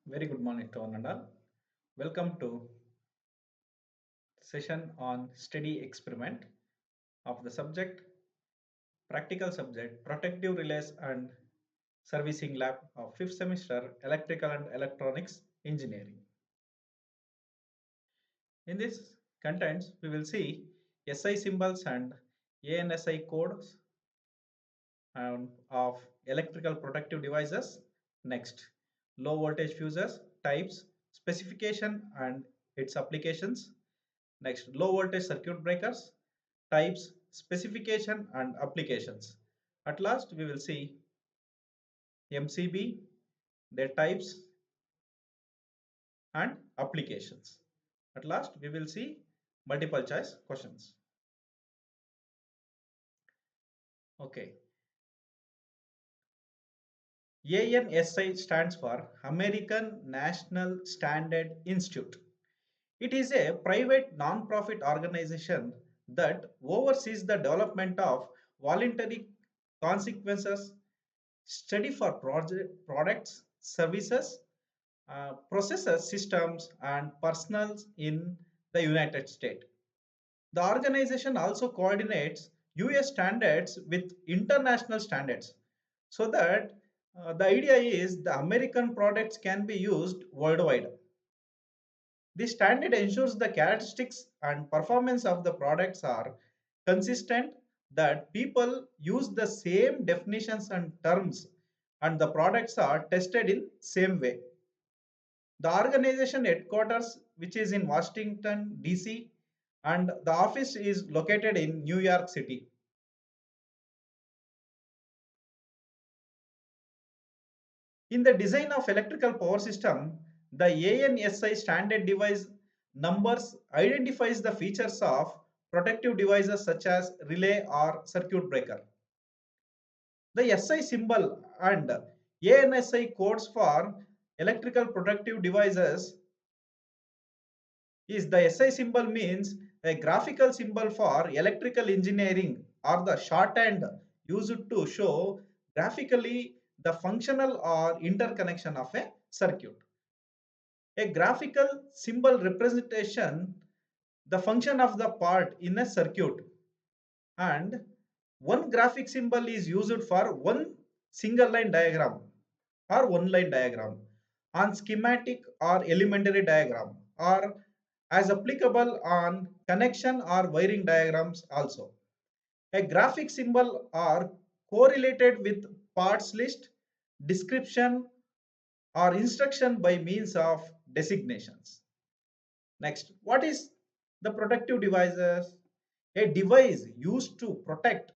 Very good morning to one and all. Welcome to session on study experiment of the subject, practical subject, protective relays and servicing lab of 5th semester electrical and electronics engineering. In this contents, we will see SI symbols and ANSI codes of electrical protective devices. Next, low voltage fuses, types, specification and its applications. Next, low voltage circuit breakers, types, specification and applications. At last, we will see MCB, their types and applications. At last, we will see multiple choice questions. Okay. ANSI stands for American National Standard Institute. It is a private non-profit organization that oversees the development of voluntary consequences study for products, services, processes, systems, and personals in the United States. The organization also coordinates US standards with international standards so that the idea is the American products can be used worldwide. This standard ensures the characteristics and performance of the products are consistent, that people use the same definitions and terms and the products are tested in same way. The organization headquarters, which is in Washington DC, and the office is located in New York City. In the design of electrical power system, the ANSI standard device numbers identifies the features of protective devices such as relay or circuit breaker. The SI symbol and ANSI codes for electrical protective devices is the SI symbol means a graphical symbol for electrical engineering or the shorthand used to show graphically the functional or interconnection of a circuit. A graphical symbol representation the function of the part in a circuit, and one graphic symbol is used for one single line diagram or one line diagram on schematic or elementary diagram, or as applicable on connection or wiring diagrams also. A graphic symbol are correlated with parts list, description or instruction by means of designations. Next, what is the protective devices? A device used to protect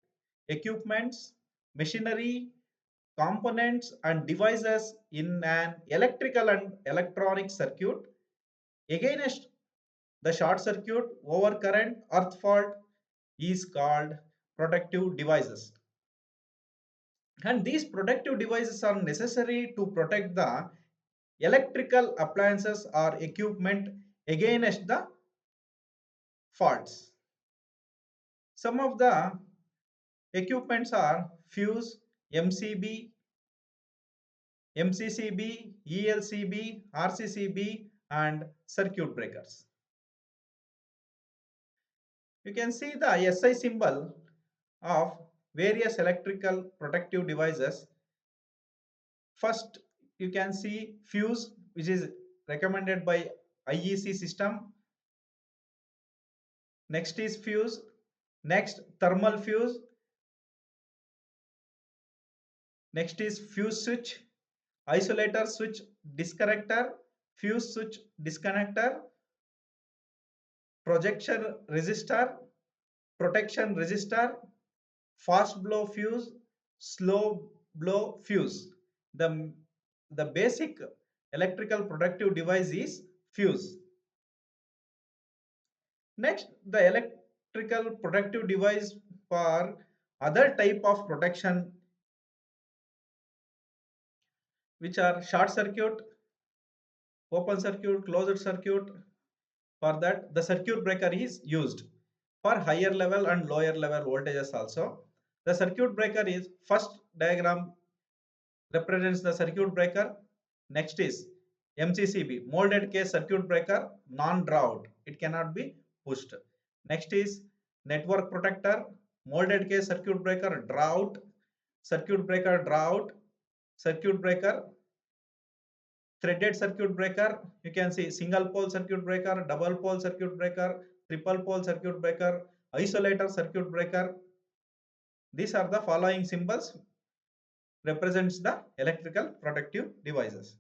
equipments, machinery, components and devices in an electrical and electronic circuit against the short circuit, overcurrent, earth fault is called protective devices. And these protective devices are necessary to protect the electrical appliances or equipment against the faults. Some of the equipments are fuse, MCB, MCCB, ELCB, RCCB, and circuit breakers. You can see the SI symbol of various electrical protective devices. First, you can see fuse, which is recommended by IEC system. Next is fuse. Next, thermal fuse. Next is fuse switch, isolator switch disconnector, fuse switch disconnector, projection resistor, protection resistor, fast blow fuse, slow blow fuse. The, the basic electrical protective device is fuse. Next, the electrical protective device for other type of protection, which are short circuit, open circuit, closed circuit. For that, the circuit breaker is used for higher level and lower level voltages also. The circuit breaker is first diagram represents the circuit breaker. Next is MCCB, molded case circuit breaker, non-draw-out. It cannot be pushed. Next is network protector, molded case circuit breaker, draw-out, circuit breaker, draw-out, circuit breaker, threaded circuit breaker. You can see single pole circuit breaker, double pole circuit breaker, triple pole circuit breaker, isolator circuit breaker. These are the following symbols represents the electrical protective devices.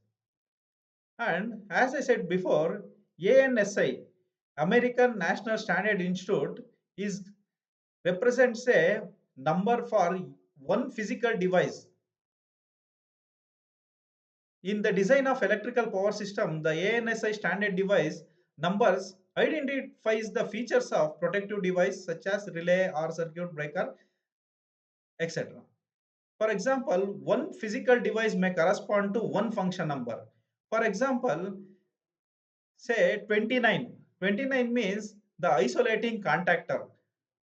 And as I said before, ANSI, American National Standard Institute, is represents a number for one physical device. In the design of electrical power system, the ANSI standard device numbers identifies the features of protective device such as relay or circuit breaker, etc. For example, one physical device may correspond to one function number. For example, say 29. 29 means the isolating contactor.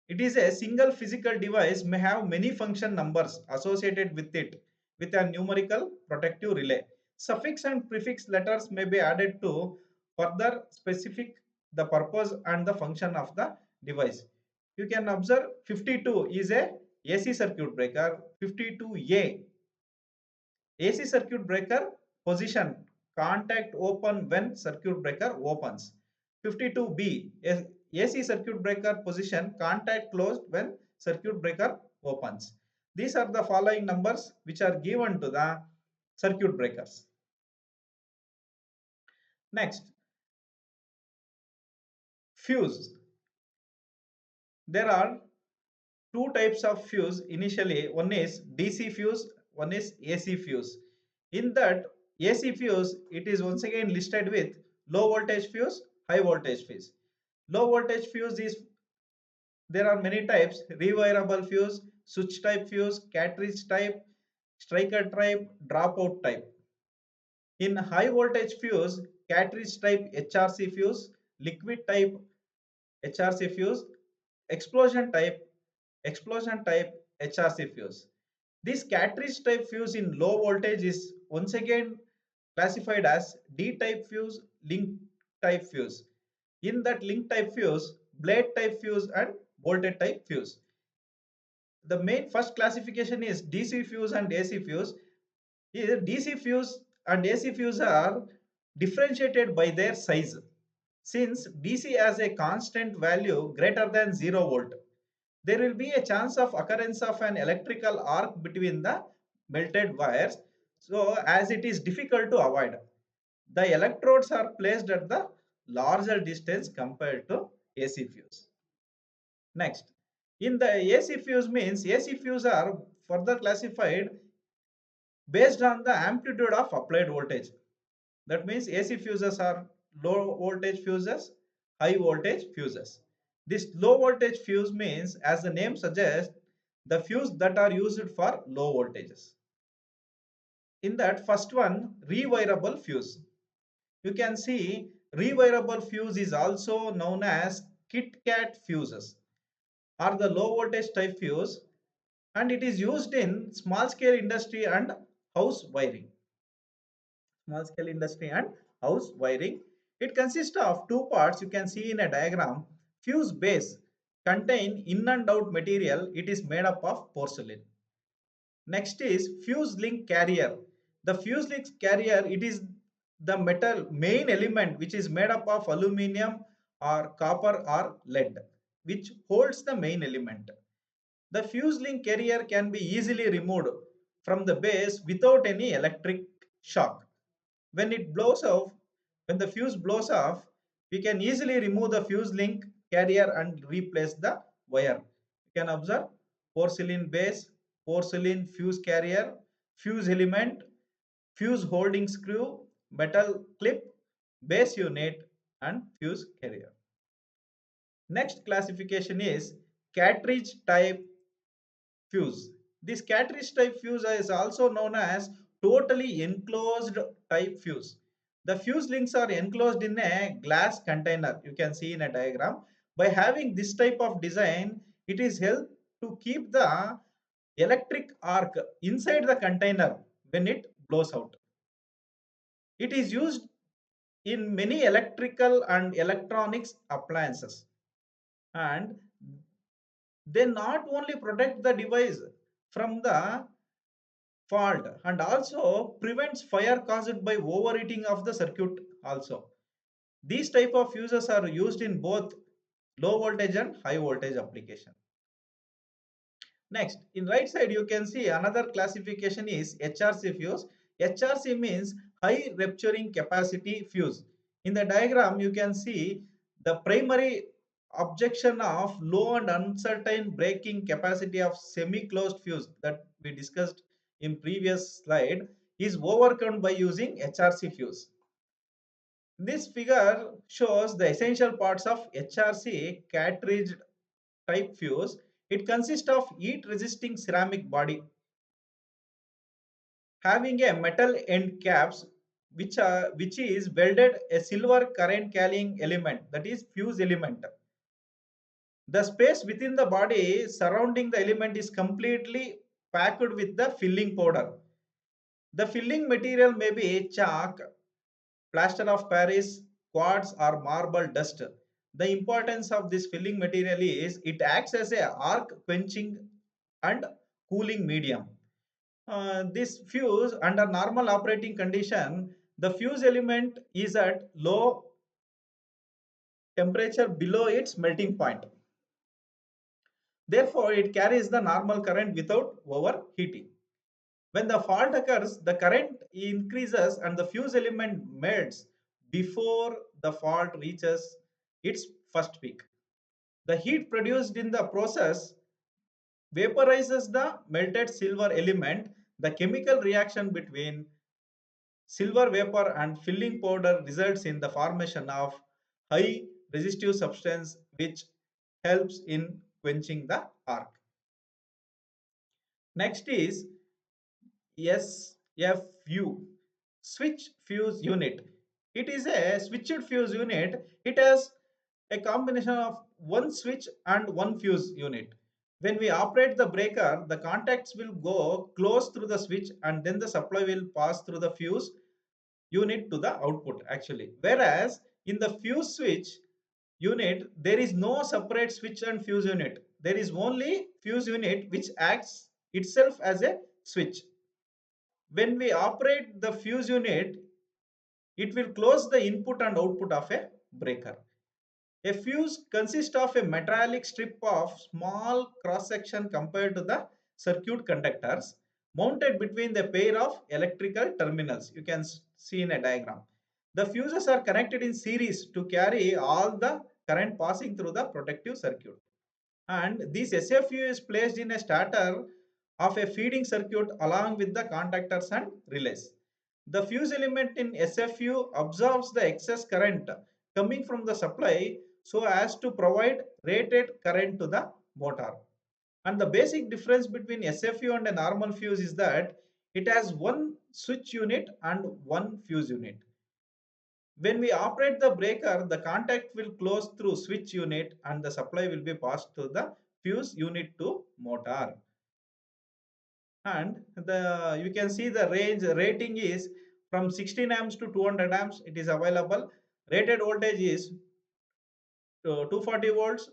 It is a single physical device may have many function numbers associated with it with a numerical protective relay. Suffix and prefix letters may be added to further specific the purpose and the function of the device. You can observe 52 is a AC circuit breaker, 52A AC circuit breaker position contact open when circuit breaker opens. 52B AC circuit breaker position contact closed when circuit breaker opens. These are the following numbers which are given to the circuit breakers. Next, fuse. There are two types of fuse initially. One is DC fuse, one is AC fuse. In that AC fuse, it is once again listed with low voltage fuse, high voltage fuse. Low voltage fuse is there are many types: rewirable fuse, switch type fuse, cartridge type, striker type, dropout type. In high voltage fuse, cartridge type HRC fuse, liquid type HRC fuse, explosion type HRC fuse. This cartridge type fuse in low voltage is once again classified as D type fuse, link type fuse. In that link type fuse, blade type fuse and bolted type fuse. The main first classification is DC fuse and AC fuse. Here DC fuse and AC fuse are differentiated by their size. Since DC has a constant value greater than 0 volt, there will be a chance of occurrence of an electrical arc between the melted wires. So as it is difficult to avoid, the electrodes are placed at the larger distance compared to AC fuse. Next, in the AC fuse means AC fuse are further classified based on the amplitude of applied voltage. That means AC fuses are low voltage fuses, high voltage fuses. This low voltage fuse means, as the name suggests, the fuse that are used for low voltages. In that first one, rewirable fuse. You can see rewirable fuse is also known as Kit Kat fuses or the low voltage type fuse, and it is used in small scale industry and house wiring. Small scale industry and house wiring. It consists of two parts. You can see in a diagram. Fuse base contain in and out material. It is made up of porcelain. Next is fuse link carrier. The fuse link carrier, it is the metal main element which is made up of aluminum or copper or lead, which holds the main element. The fuse link carrier can be easily removed from the base without any electric shock. When it blows off, when the fuse blows off, we can easily remove the fuse link carrier and replace the wire. You can observe porcelain base, porcelain fuse carrier, fuse element, fuse holding screw, metal clip, base unit and fuse carrier. Next classification is cartridge type fuse. This cartridge type fuse is also known as totally enclosed type fuse. The fuse links are enclosed in a glass container. You can see in a diagram. By having this type of design, it is helped to keep the electric arc inside the container when it blows out. It is used in many electrical and electronics appliances, and they not only protect the device from the fault and also prevents fire caused by overheating of the circuit also. These type of fuses are used in both low voltage and high voltage application. Next, in right side, you can see another classification is HRC fuse. HRC means high rupturing capacity fuse. In the diagram, you can see the primary objection of low and uncertain breaking capacity of semi-closed fuse that we discussed in previous slide is overcome by using HRC fuse. This figure shows the essential parts of HRC cartridge type fuse. It consists of heat resisting ceramic body having a metal end caps which is welded a silver current carrying element, that is fuse element. The space within the body surrounding the element is completely packed with the filling powder. The filling material may be chalk, plaster of Paris, quartz or marble dust. The importance of this filling material is it acts as a arc quenching and cooling medium. This fuse under normal operating condition, the fuse element is at low temperature below its melting point. Therefore, it carries the normal current without overheating. When the fault occurs, the current increases and the fuse element melts before the fault reaches its first peak. The heat produced in the process vaporizes the melted silver element. The chemical reaction between silver vapor and filling powder results in the formation of high resistive substance which helps in quenching the arc. Next is SFU, switch fuse unit. It is a switched fuse unit. It has a combination of one switch and one fuse unit. When we operate the breaker, the contacts will go close through the switch and then the supply will pass through the fuse unit to the output actually. Whereas in the fuse switch unit, there is no separate switch and fuse unit. There is only fuse unit which acts itself as a switch. When we operate the fuse unit, it will close the input and output of a breaker. A fuse consists of a metallic strip of small cross section compared to the circuit conductors mounted between the pair of electrical terminals. You can see in a diagram. The fuses are connected in series to carry all the current passing through the protective circuit. And this SFU is placed in a starter of a feeding circuit along with the contactors and relays. The fuse element in SFU absorbs the excess current coming from the supply so as to provide rated current to the motor. And the basic difference between SFU and a normal fuse is that it has one switch unit and one fuse unit. When we operate the breaker, the contact will close through switch unit and the supply will be passed to the fuse unit to motor. And the you can see the range rating is from 16 amps to 200 amps. It is available. Rated voltage is 240 volts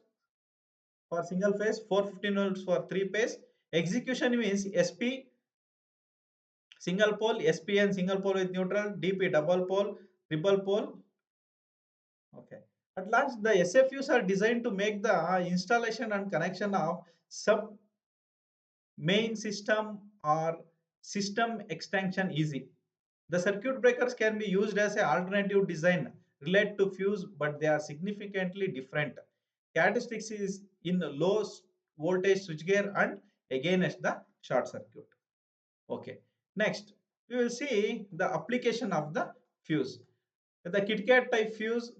for single phase, 415 volts for three phase. Execution means SP single pole, SPN single pole with neutral, DP double pole, triple pole. Okay. At last, the SFUs are designed to make the installation and connection of sub main system or system extension easy. The circuit breakers can be used as an alternative design related to fuse, but they are significantly different. Characteristics is in low voltage switchgear and against the short circuit. Okay. Next, we will see the application of the fuse. The KitKat type fuse,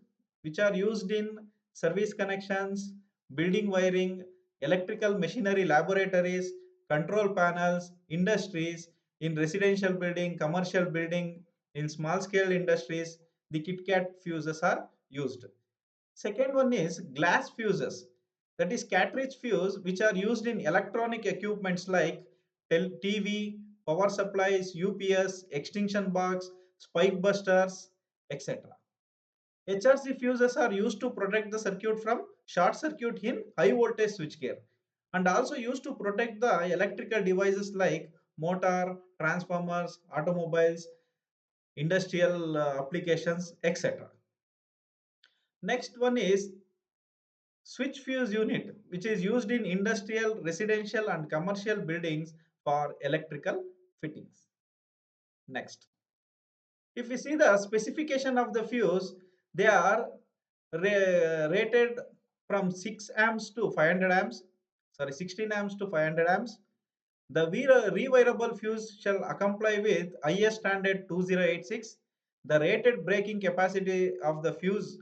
which are used in service connections, building wiring, electrical machinery laboratories, control panels, industries, in residential building, commercial building, in small scale industries, the KitKat fuses are used. Second one is glass fuses, that is cartridge fuse, which are used in electronic equipments like TV, power supplies, UPS, extension box. spike busters, etc. HRC fuses are used to protect the circuit from short circuit in high voltage switchgear and also used to protect the electrical devices like motor, transformers, automobiles, industrial applications, etc. Next one is switch fuse unit, which is used in industrial, residential, and commercial buildings for electrical fittings. Next, if we see the specification of the fuse, they are rated from 6 amps to 500 amps, sorry, 16 amps to 500 amps. The rewirable fuse shall comply with IS standard 2086. The rated breaking capacity of the fuse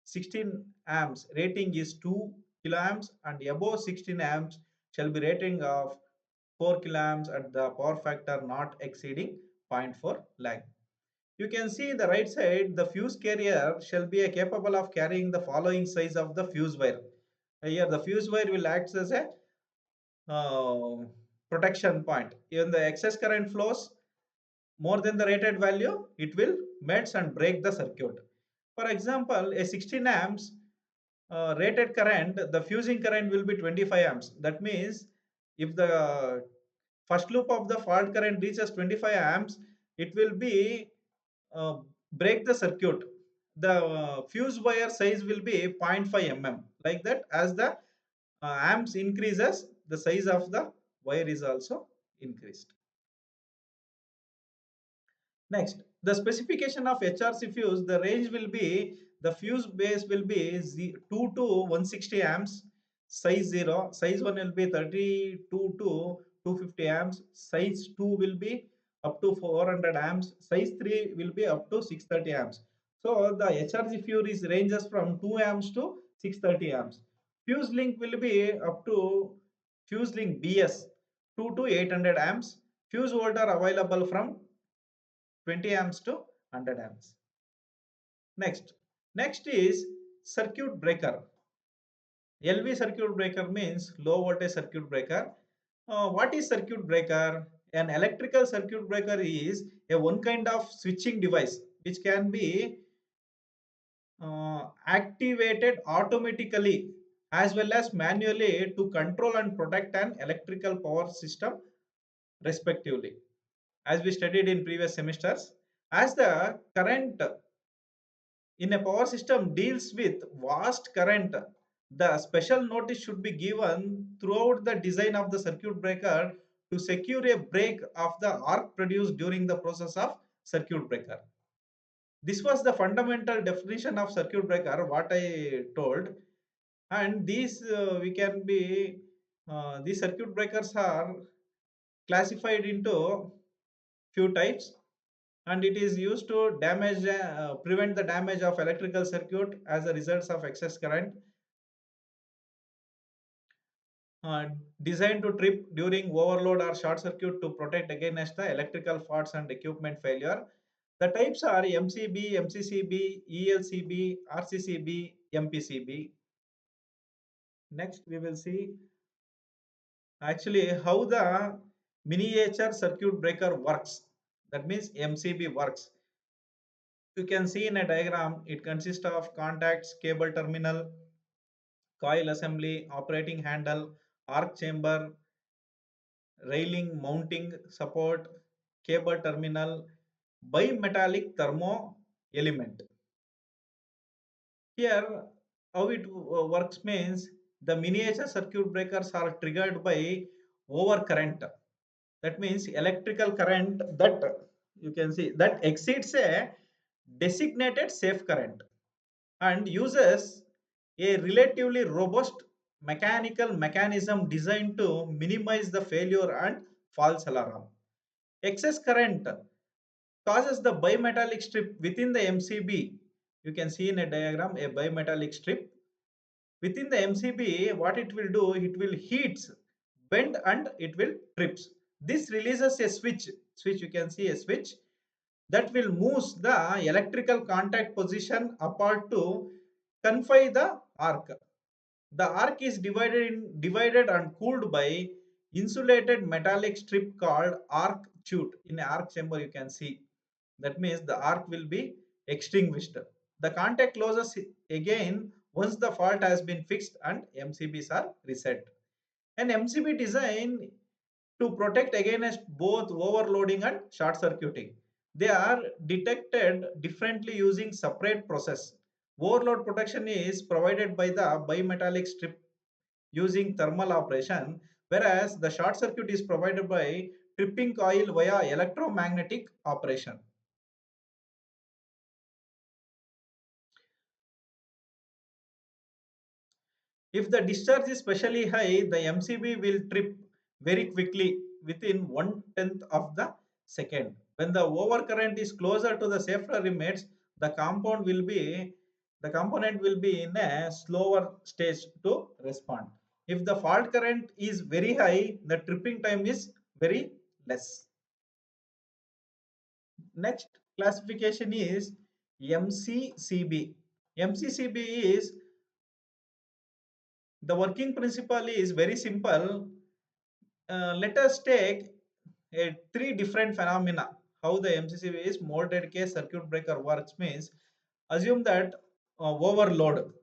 16 amps rating is 2 kiloamps and above 16 amps shall be rating of 4 kiloamps at the power factor not exceeding zero point 0.4 lag. You can see in the right side, the fuse carrier shall be capable of carrying the following size of the fuse wire. Here, the fuse wire will act as a uh, protection point. Even the excess current flows more than the rated value, it will melts and break the circuit. For example, a 16 amps rated current, the fusing current will be 25 amps. That means if the first loop of the fault current reaches 25 amps, it will be uh, break the circuit. The fuse wire size will be 0.5 mm. Like that, as the amps increases, the size of the wire is also increased. Next, the specification of HRC fuse, the range will be, the fuse base will be 2 to 160 amps, size 0, size 1 will be 32 to 250 amps, size 2 will be up to 400 amps, size 3 will be up to 630 amps. So the HRC fuse is ranges from 2 amps to 630 amps. Fuse link will be up to fuse link BS 2 to 800 amps. Fuse holder available from 20 amps to 100 amps. Next is circuit breaker. LV circuit breaker means low voltage circuit breaker. What is circuit breaker? An electrical circuit breaker is a one kind of switching device which can be activated automatically as well as manually to control and protect an electrical power system respectively, as we studied in previous semesters. As the current in a power system deals with vast current, the special notice should be given throughout the design of the circuit breaker to secure a break of the arc produced during the process of circuit breaker. This was the fundamental definition of circuit breaker, what I told. And these we can be these circuit breakers are classified into few types, and it is used to prevent the damage of electrical circuit as a result of excess current, uh, designed to trip during overload or short circuit to protect against the electrical faults and equipment failure. The types are MCB, MCCB, ELCB, RCCB, MPCB. Next, we will see actually how the miniature circuit breaker works. That means MCB works. You can see in a diagram, it consists of contacts, cable terminal, coil assembly, operating handle, arc chamber, railing mounting support, cable terminal, bimetallic thermo element. Here, how it works means the miniature circuit breakers are triggered by overcurrent. That means electrical current that you can see that exceeds a designated safe current and uses a relatively robust mechanical mechanism designed to minimize the failure and false alarm. Excess current causes the bimetallic strip within the MCB. You can see in a diagram a bimetallic strip. Within the MCB, what it will do, it will heat, bend and it will trips. This releases a switch, you can see a switch that will move the electrical contact position apart to confine the arc. The arc is divided and cooled by insulated metallic strip called arc chute. In arc chamber, you can see That means the arc will be extinguished. The contact closes again once the fault has been fixed and MCBs are reset. An MCB design to protect against both overloading and short circuiting. They are detected differently using separate process. Overload protection is provided by the bimetallic strip using thermal operation, whereas the short circuit is provided by tripping coil via electromagnetic operation. If the discharge is specially high, the MCB will trip very quickly within 1/10 of the second. When the overcurrent is closer to the safer limits, the component will be in a slower stage to respond. If the fault current is very high, the tripping time is very less. Next classification is MCCB. MCCB is the working principle is very simple. Let us take three different phenomena. How the MCCB is molded case circuit breaker works means assume that overload.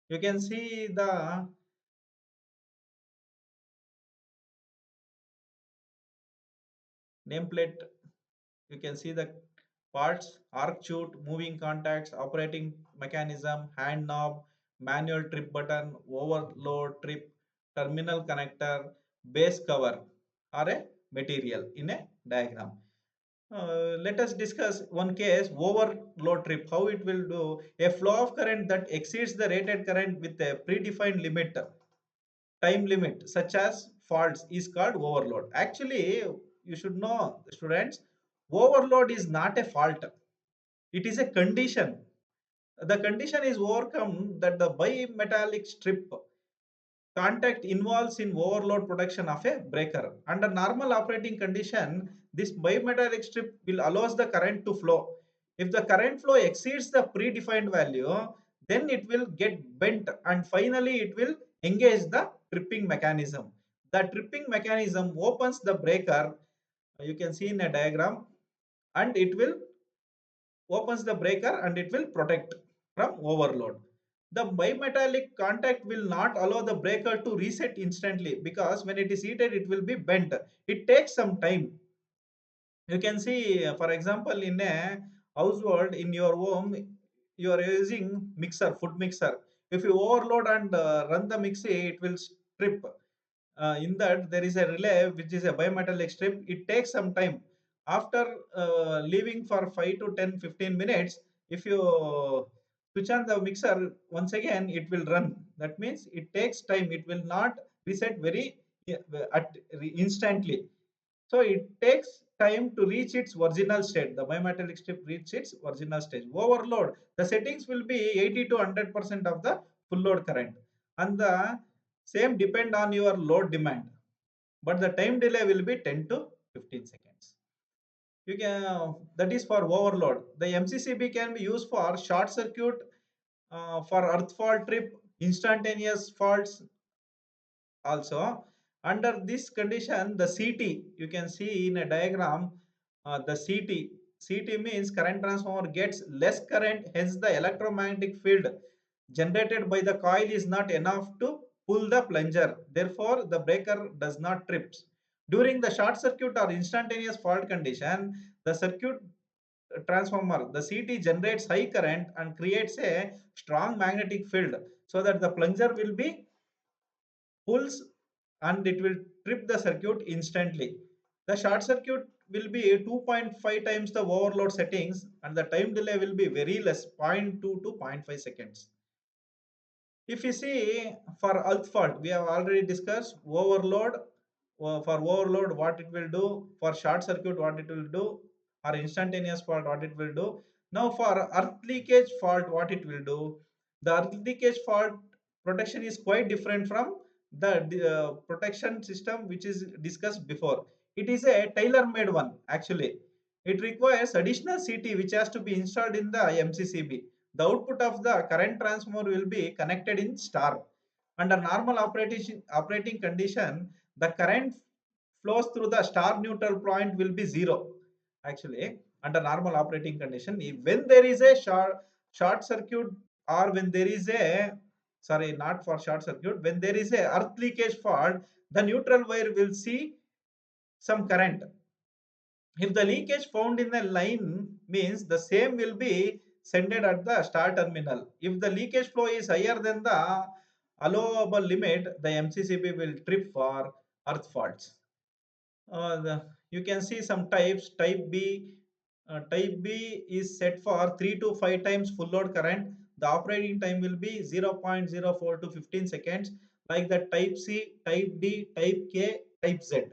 You can see the nameplate. You can see the parts, arc chute, moving contacts, operating mechanism, hand knob, manual trip button, overload trip, terminal connector, base cover or a material in a diagram. Let us discuss one case overload trip, how it will do. A flow of current that exceeds the rated current with a predefined time limit such as faults is called overload. Actually, you should know, students, overload is not a fault, it is a condition. The condition is overcome that the bimetallic strip contact involves in overload production of a breaker. Under normal operating condition, this bimetallic strip will allows the current to flow. If the current flow exceeds the predefined value, then it will get bent and finally it will engage the tripping mechanism. The tripping mechanism opens the breaker, you can see in a diagram, and it will opens the breaker and it will protect from overload. The bimetallic contact will not allow the breaker to reset instantly because when it is heated, it will be bent. It takes some time. You can see, for example, in a household in your home, you are using mixer, food mixer. If you overload and run the mixie, it will strip. In that, there is a relay which is a bimetallic strip. It takes some time. After leaving for 5 to 10, 15 minutes, if you switch on the mixer once again, it will run. That means it takes time. It will not reset very instantly. So it takes time to reach its original state. The bimetallic strip reach its original stage. Overload, the settings will be 80 to 100% of the full load current, and the same depend on your load demand. But the time delay will be 10 to 15 seconds. You can that is for overload. The MCCB can be used for short circuit, for earth fault trip, instantaneous faults, also. Under this condition, the CT, you can see in a diagram, the CT means current transformer gets less current, hence the electromagnetic field generated by the coil is not enough to pull the plunger. Therefore, the breaker does not trips. During the short circuit or instantaneous fault condition, the circuit transformer, the CT generates high current and creates a strong magnetic field so that the plunger will be pulls and it will trip the circuit instantly. The short circuit will be 2.5 times the overload settings and the time delay will be very less, zero point 0.2 to zero point 0.5 seconds. If you see for earth fault, we have already discussed overload. For overload, what it will do, for short circuit, what it will do, or instantaneous fault, what it will do. Now, for earth leakage fault, what it will do, the earth leakage fault protection is quite different from the protection system which is discussed before. It is a tailor-made one actually. It requires additional CT which has to be installed in the MCCB. The output of the current transformer will be connected in star. Under normal operating condition, the current flows through the star neutral point will be zero. Actually, under normal operating condition. When there is a short circuit, or when there is a, sorry, not for short circuit, when there is a earth leakage fault, the neutral wire will see some current. If the leakage found in the line means the same will be sent at the star terminal. If the leakage flow is higher than the allowable limit, the MCCB will trip for earth faults. You can see some types. Type B is set for 3 to 5 times full load current. The operating time will be 0.04 to 15 seconds, like the type C, type D, type K, type Z.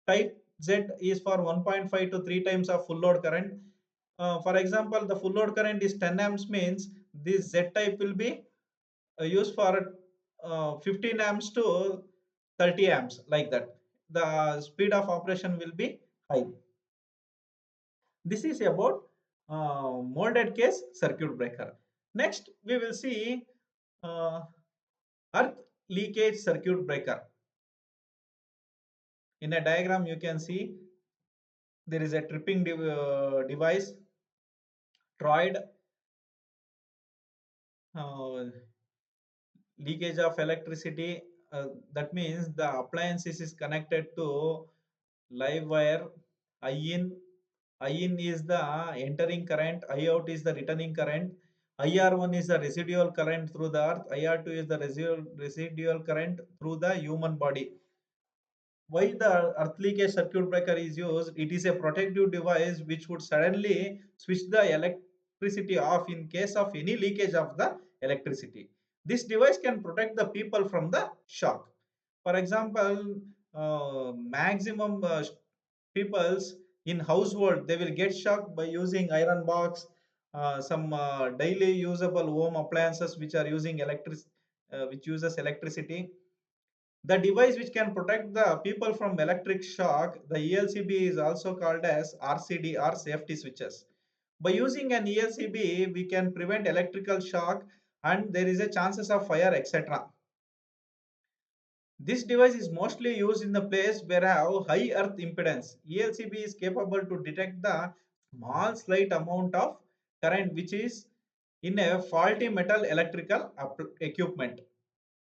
Type Z is for 1.5 to 3 times of full load current. For example, the full load current is 10 amps, means this Z type will be used for 15 amps to 30 amps, like that. The speed of operation will be high. This is about molded case circuit breaker. Next, we will see uh, earth leakage circuit breaker. In a diagram, you can see there is a tripping device, troid, uh, leakage of electricity. That means the appliances is connected to live wire. I in, I in is the entering current, I out is the returning current. IR1 is the residual current through the earth, IR2 is the residual current through the human body. Why the earth leakage circuit breaker is used? It is a protective device which would suddenly switch the electricity off in case of any leakage of the electricity. This device can protect the people from the shock. For example, maximum peoples in household, they will get shocked by using iron box, some daily usable home appliances which are using which uses electricity. The device which can protect the people from electric shock, the ELCB, is also called as RCD, or safety switches. By using an ELCB, we can prevent electrical shock and there is a chances of fire, etc. This device is mostly used in the place where have high earth impedance. ELCB is capable to detect the small slight amount of current which is in a faulty metal electrical equipment.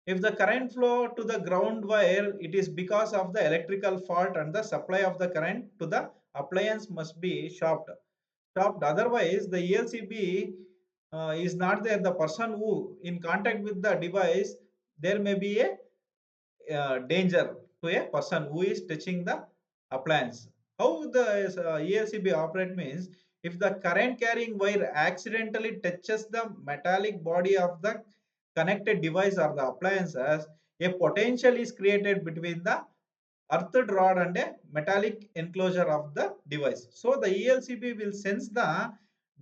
If the current flow to the ground wire, it is because of the electrical fault and the supply of the current to the appliance must be stopped. Otherwise, the ELCB is not there. The person who in contact with the device, there may be a danger to a person who is touching the appliance. How the ELCB operate means, if the current carrying wire accidentally touches the metallic body of the connected device or the appliances, a potential is created between the earthed rod and a metallic enclosure of the device. So the ELCB will sense the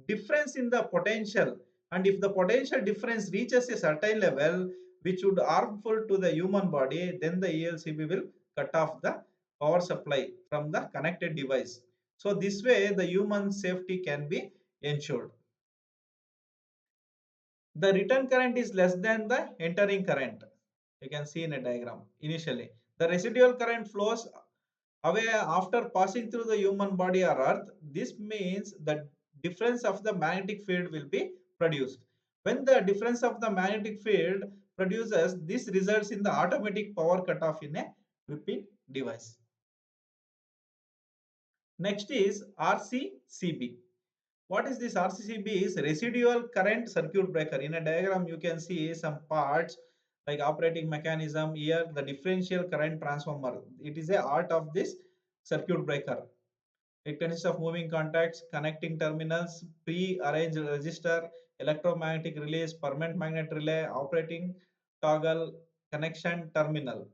difference in the potential, and if the potential difference reaches a certain level which would harmful to the human body, then the ELCB will cut off the power supply from the connected device. So this way the human safety can be ensured. The return current is less than the entering current. You can see in a diagram initially. The residual current flows away after passing through the human body or earth. This means the difference of the magnetic field will be produced. When the difference of the magnetic field produces, this results in the automatic power cutoff in a tripping device. Next is RCCB. What is this RCCB? Is residual current circuit breaker. In a diagram, you can see some parts like operating mechanism. Here, the differential current transformer. It is a art of this circuit breaker. It consists of moving contacts, connecting terminals, pre-arranged resistor, electromagnetic release, permanent magnet relay, operating toggle, connection terminal.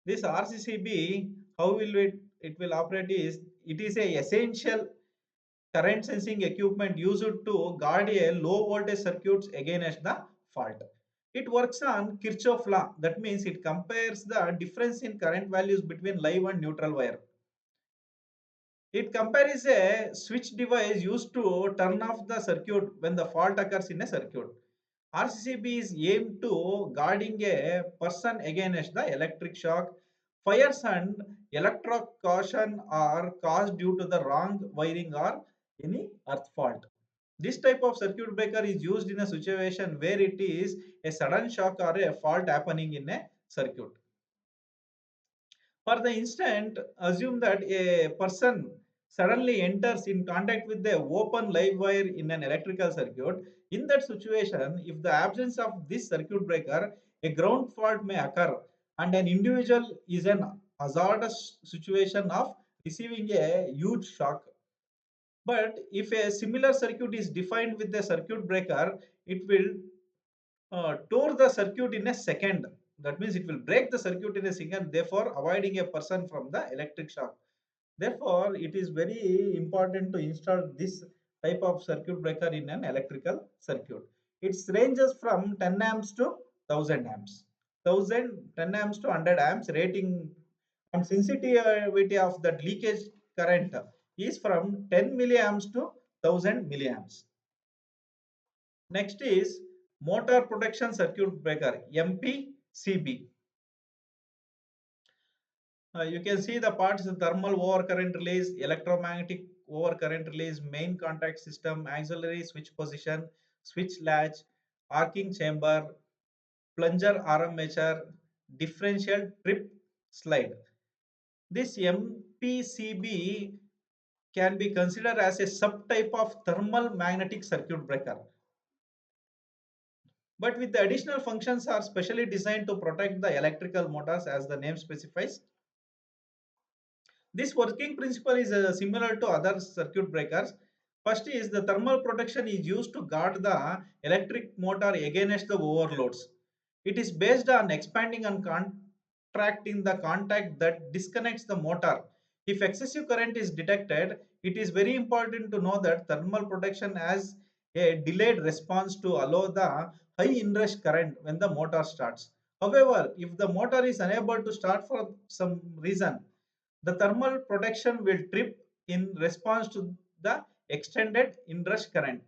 This RCCB, how will it will operate is, it is a essential current sensing equipment used to guard a low voltage circuits against the fault. It works on Kirchhoff law. That means it compares the difference in current values between live and neutral wire. It compares a switch device used to turn off the circuit when the fault occurs in a circuit. RCCB is aimed to guarding a person against the electric shock. Fires and electrocution are caused due to the wrong wiring or any earth fault. This type of circuit breaker is used in a situation where it is a sudden shock or a fault happening in a circuit. For the instant, assume that a person suddenly enters in contact with the open live wire in an electrical circuit. In that situation, if the absence of this circuit breaker, a ground fault may occur and an individual is in hazardous situation of receiving a huge shock. But if a similar circuit is defined with a circuit breaker, it will tore the circuit in a second. That means it will break the circuit in a second, therefore avoiding a person from the electric shock. Therefore, it is very important to install this type of circuit breaker in an electrical circuit. It ranges from 10 amps to 1000 amps. 1000, 10 amps to 100 amps rating, and sensitivity of that leakage current is from 10 milliamps to 1000 milliamps. Next is motor protection circuit breaker, MPCB. You can see the parts: thermal overcurrent release, electromagnetic overcurrent release, main contact system, auxiliary switch position, switch latch, arcing chamber, plunger armature, differential trip slide. This MPCB can be considered as a subtype of thermal magnetic circuit breaker, but with the additional functions are specially designed to protect the electrical motors as the name specifies. This working principle is similar to other circuit breakers. First is the thermal protection is used to guard the electric motor against the overloads. It is based on expanding and contracting the contact that disconnects the motor. If excessive current is detected, it is very important to know that thermal protection has a delayed response to allow the high inrush current when the motor starts. However, if the motor is unable to start for some reason, the thermal protection will trip in response to the extended inrush current.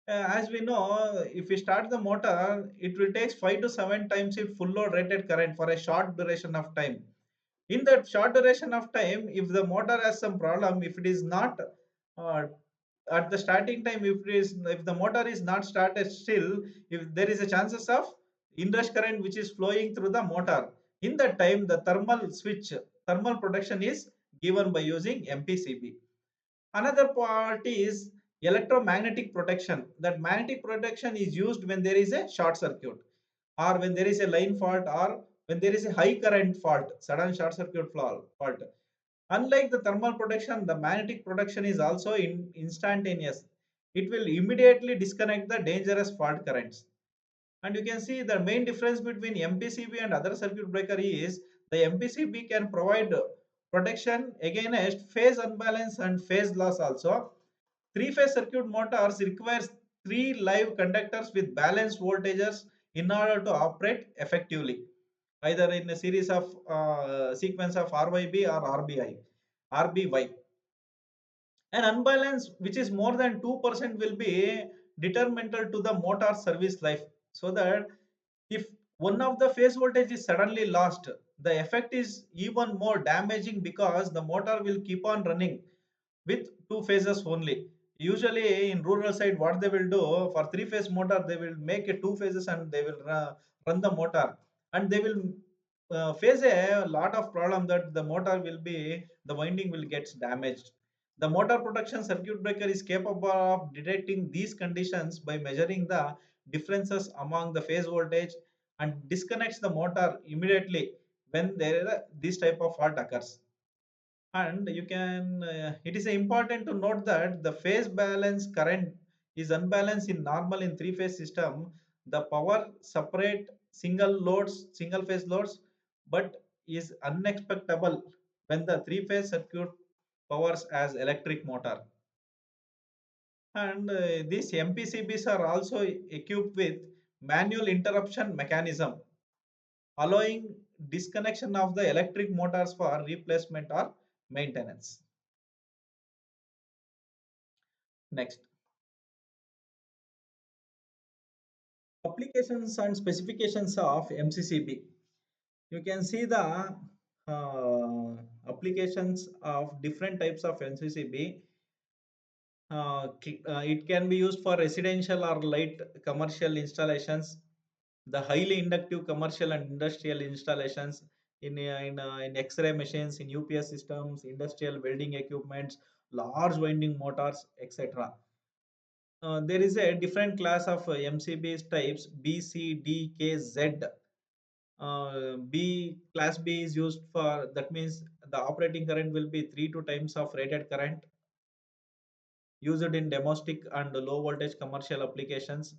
As we know, if we start the motor, it will take 5 to 7 times its full load rated current for a short duration of time. In that short duration of time, if the motor has some problem, if it is not uh, at the starting time, if the motor is not started still, if there is a chances of inrush current which is flowing through the motor, in that time the thermal protection is given by using MPCB. Another part is electromagnetic protection. That magnetic protection is used when there is a short circuit, or when there is a line fault, or when there is a high current fault, sudden short circuit fault. Unlike the thermal protection, the magnetic protection is also instantaneous. It will immediately disconnect the dangerous fault currents. And you can see the main difference between MPCB and other circuit breaker is the MPCB can provide protection against phase unbalance and phase loss also. Three-phase circuit motors requires three live conductors with balanced voltages in order to operate effectively, either in a series of sequence of RYB or RBY. An unbalance which is more than 2% will be detrimental to the motor service life. So that if one of the phase voltage is suddenly lost, the effect is even more damaging because the motor will keep on running with two phases only. Usually in rural side, what they will do for three phase motor, they will make a two phases and they will run the motor, and they will face a lot of problem that the motor will be, the winding will get damaged. The motor protection circuit breaker is capable of detecting these conditions by measuring the differences among the phase voltage and disconnects the motor immediately when this type of fault occurs. And you can it is important to note that the phase balance current is unbalanced in normal in three phase system. The power separate single phase loads, but is unexpectable when the three phase circuit powers as electric motor. And these MPCBs are also equipped with manual interruption mechanism, allowing disconnection of the electric motors for replacement or maintenance. Next, applications and specifications of MCCB. You can see the applications of different types of MCCB. It can be used for residential or light commercial installations, the highly inductive commercial and industrial installations in X-ray machines, in UPS systems, industrial welding equipments, large winding motors, etc. There is a different class of MCBs types B, C, D, K, Z. B class B is used for, that means the operating current will be 3 to times of rated current, used in domestic and low voltage commercial applications.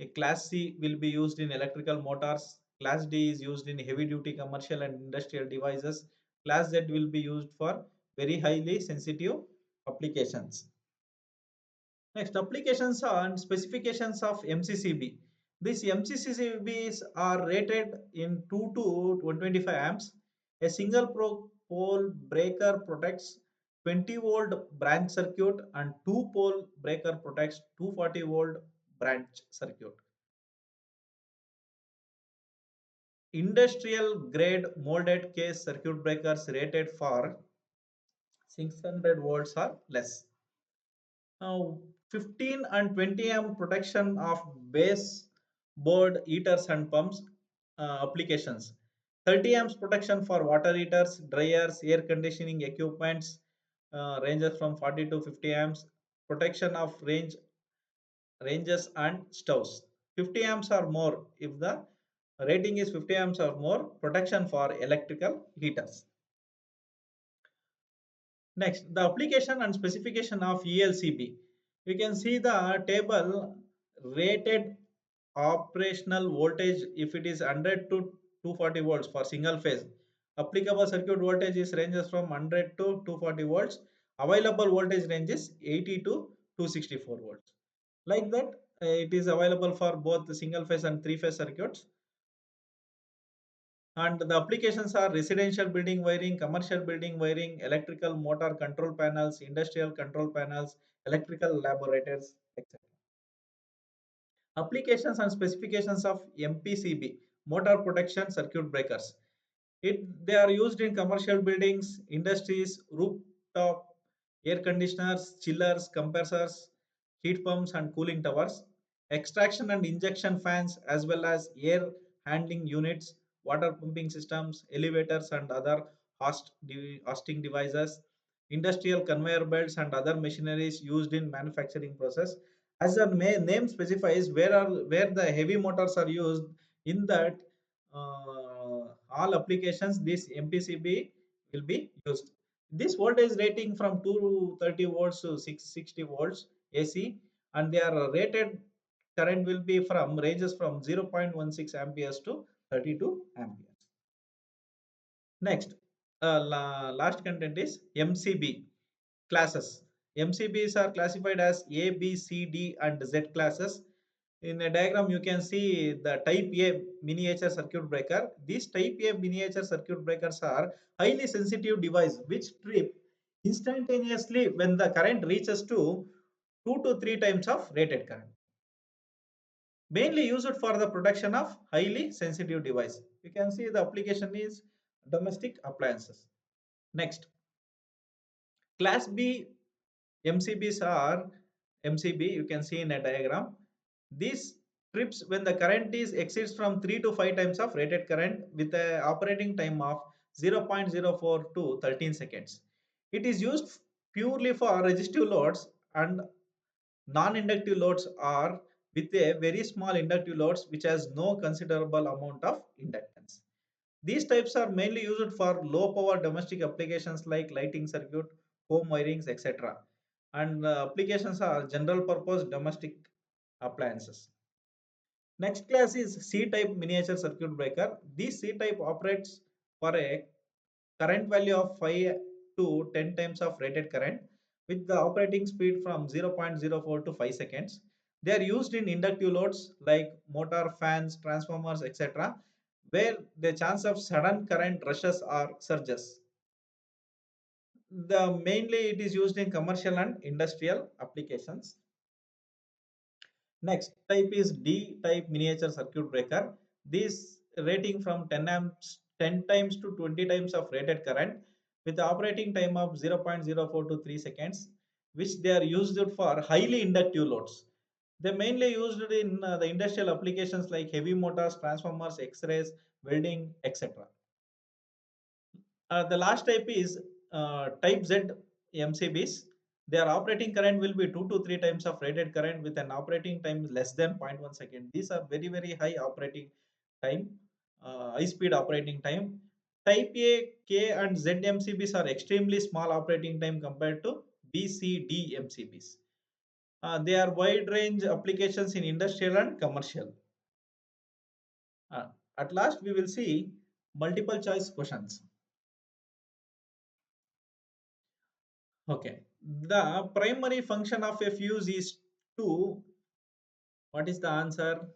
A class C will be used in electrical motors. Class D is used in heavy duty commercial and industrial devices. Class Z will be used for very highly sensitive applications. Next, applications and specifications of MCCB. These MCCBs are rated in 2 to 125 amps. A single pole breaker protects 20-volt branch circuit, and two pole breaker protects 240-volt branch circuit. Industrial grade molded case circuit breakers rated for 600 volts or less. Now, 15 and 20 amp protection of base board heaters and pumps applications. 30 amps protection for water heaters, dryers, air conditioning equipments, ranges from 40 to 50 amps. Protection of ranges and stoves. 50 amps or more. If the rating is 50 amps or more, protection for electrical heaters. Next, the application and specification of ELCB. You can see the table rated operational voltage if it is 100 to 240 volts for single phase. Applicable circuit voltage is ranges from 100 to 240 volts. Available voltage range is 80 to 264 volts. Like that, it is available for both the single phase and three phase circuits. And the applications are residential building wiring, commercial building wiring, electrical motor control panels, industrial control panels, electrical laboratories, etc. Applications and specifications of MPCB, motor protection circuit breakers. They are used in commercial buildings, industries, rooftop air conditioners, chillers, compressors, heat pumps, and cooling towers, extraction and injection fans, as well as air handling units, water pumping systems, elevators, and other hosting devices, industrial conveyor belts, and other machineries used in manufacturing process. As the name specifies, where the heavy motors are used, in that all applications this MPCB will be used. This voltage rating from 230 volts to 660 volts AC, and their rated current will be from ranges from 0.16 amperes to 32 amperes. Next, last content is MCB classes. MCBs are classified as A, B, C, D, and Z classes. In a diagram, you can see the type A miniature circuit breaker. These type A miniature circuit breakers are highly sensitive device which trip instantaneously when the current reaches to 2 to 3 times of rated current. Mainly used for the protection of highly sensitive device. You can see the application is domestic appliances. Next, class B MCBs are MCB, you can see in a diagram. These trips when the current is exceeds from 3 to 5 times of rated current with a operating time of 0.04 to 13 seconds. It is used purely for resistive loads, and non-inductive loads are with a very small inductive loads which has no considerable amount of inductance. These types are mainly used for low power domestic applications like lighting circuit, home wirings, etc. And applications are general purpose domestic appliances. Next class is C-type miniature circuit breaker. This C-type operates for a current value of 5 to 10 times of rated current with the operating speed from 0.04 to 5 seconds. They are used in inductive loads like motor, fans, transformers, etc., where the chance of sudden current rushes or surges. Mainly it is used in commercial and industrial applications. Next type is D type miniature circuit breaker. This rating from 10 amps 10 times to 20 times of rated current with the operating time of 0.04 to 3 seconds. which they are used for highly inductive loads. They mainly used in the industrial applications like heavy motors, transformers, X-rays, welding, etc. The last type is type Z MCBs. Their operating current will be 2 to 3 times of rated current with an operating time less than 0.1 second. These are very, very high operating time, high speed operating time. Type A, K, and Z MCBs are extremely small operating time compared to B, C, D MCBs. They are wide range applications in industrial and commercial. Uh, at last, we will see multiple choice questions. Okay. The primary function of a fuse is to, what is the answer?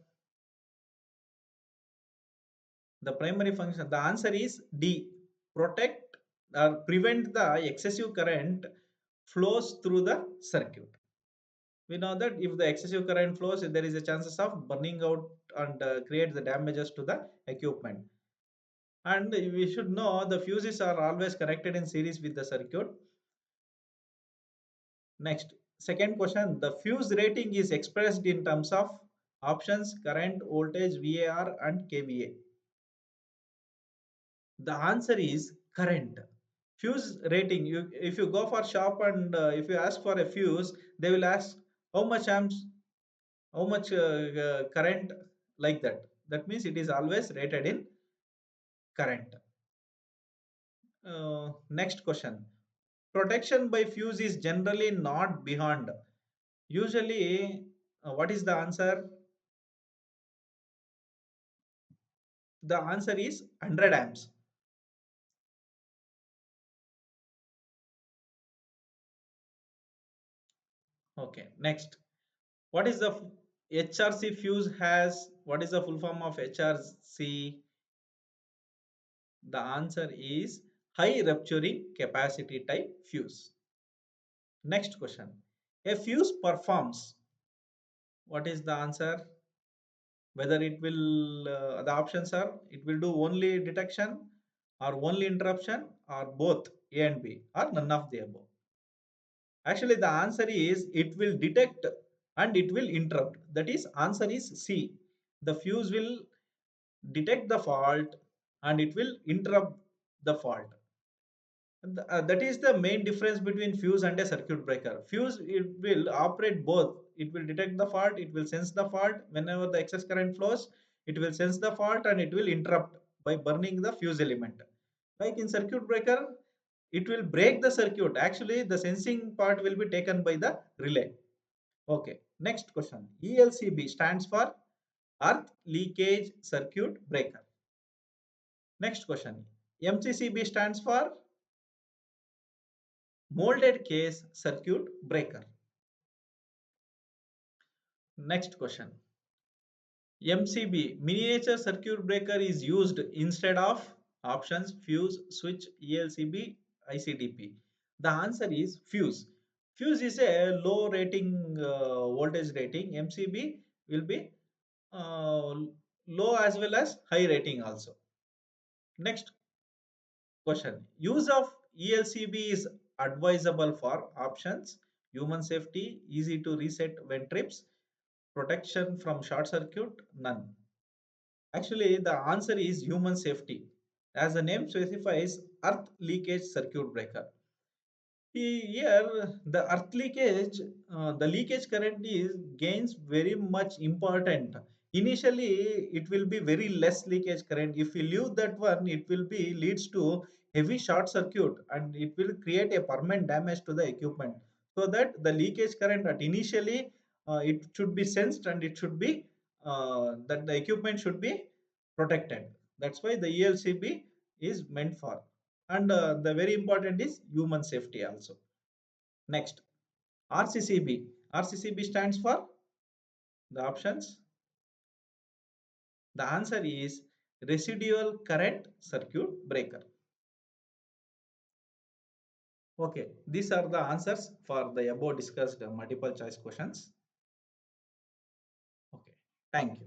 The primary function, the answer is D, protect or prevent the excessive current flows through the circuit. We know that if the excessive current flows, there is a chances of burning out and create the damages to the equipment. And we should know the fuses are always connected in series with the circuit. Next, second question, the fuse rating is expressed in terms of options, current, voltage, VAR, and kVA. The answer is current. Fuse rating, if you go for shop and if you ask for a fuse, they will ask how much amps, how much current, like that. That means it is always rated in current. Next question. Protection by fuse is generally not beyond. Usually, what is the answer? The answer is 100 amps. Okay, next. What is the HRC fuse has? What is the full form of HRC? The answer is high rupturing capacity type fuse. Next question. A fuse performs. What is the answer? Whether it will, the options are it will do only detection or only interruption or both A and B or none of the above. Actually, the answer is it will detect and it will interrupt. That is, answer is C. The fuse will detect the fault and it will interrupt the fault. That is the main difference between fuse and a circuit breaker. Fuse, it will operate both. It will detect the fault, it will sense the fault. Whenever the excess current flows, it will sense the fault and it will interrupt by burning the fuse element. Like in circuit breaker, it will break the circuit. Actually, the sensing part will be taken by the relay. Okay, next question. ELCB stands for Earth Leakage Circuit Breaker. Next question. MCCB stands for Molded Case Circuit Breaker. Next question. MCB, miniature circuit breaker, is used instead of options fuse, switch, ELCB, ICDP. The answer is fuse. Fuse is a low rating voltage rating. MCB will be uh, low as well as high rating also. Next question. Use of ELCB is advisable for options human safety, easy to reset when trips, protection from short circuit, none. Actually, the answer is human safety. As the name specifies, earth leakage circuit breaker. Here, the earth leakage, the leakage current is gains very much important. Initially, it will be very less leakage current. If we leave that one, it will be leads to heavy short circuit and it will create a permanent damage to the equipment. So that the leakage current at initially it should be sensed and it should be that the equipment should be protected. That's why the ELCB is meant for. And the very important is human safety also. Next, RCCB. RCCB stands for the options. The answer is residual current circuit breaker. Okay, these are the answers for the above discussed multiple choice questions. Okay, thank you.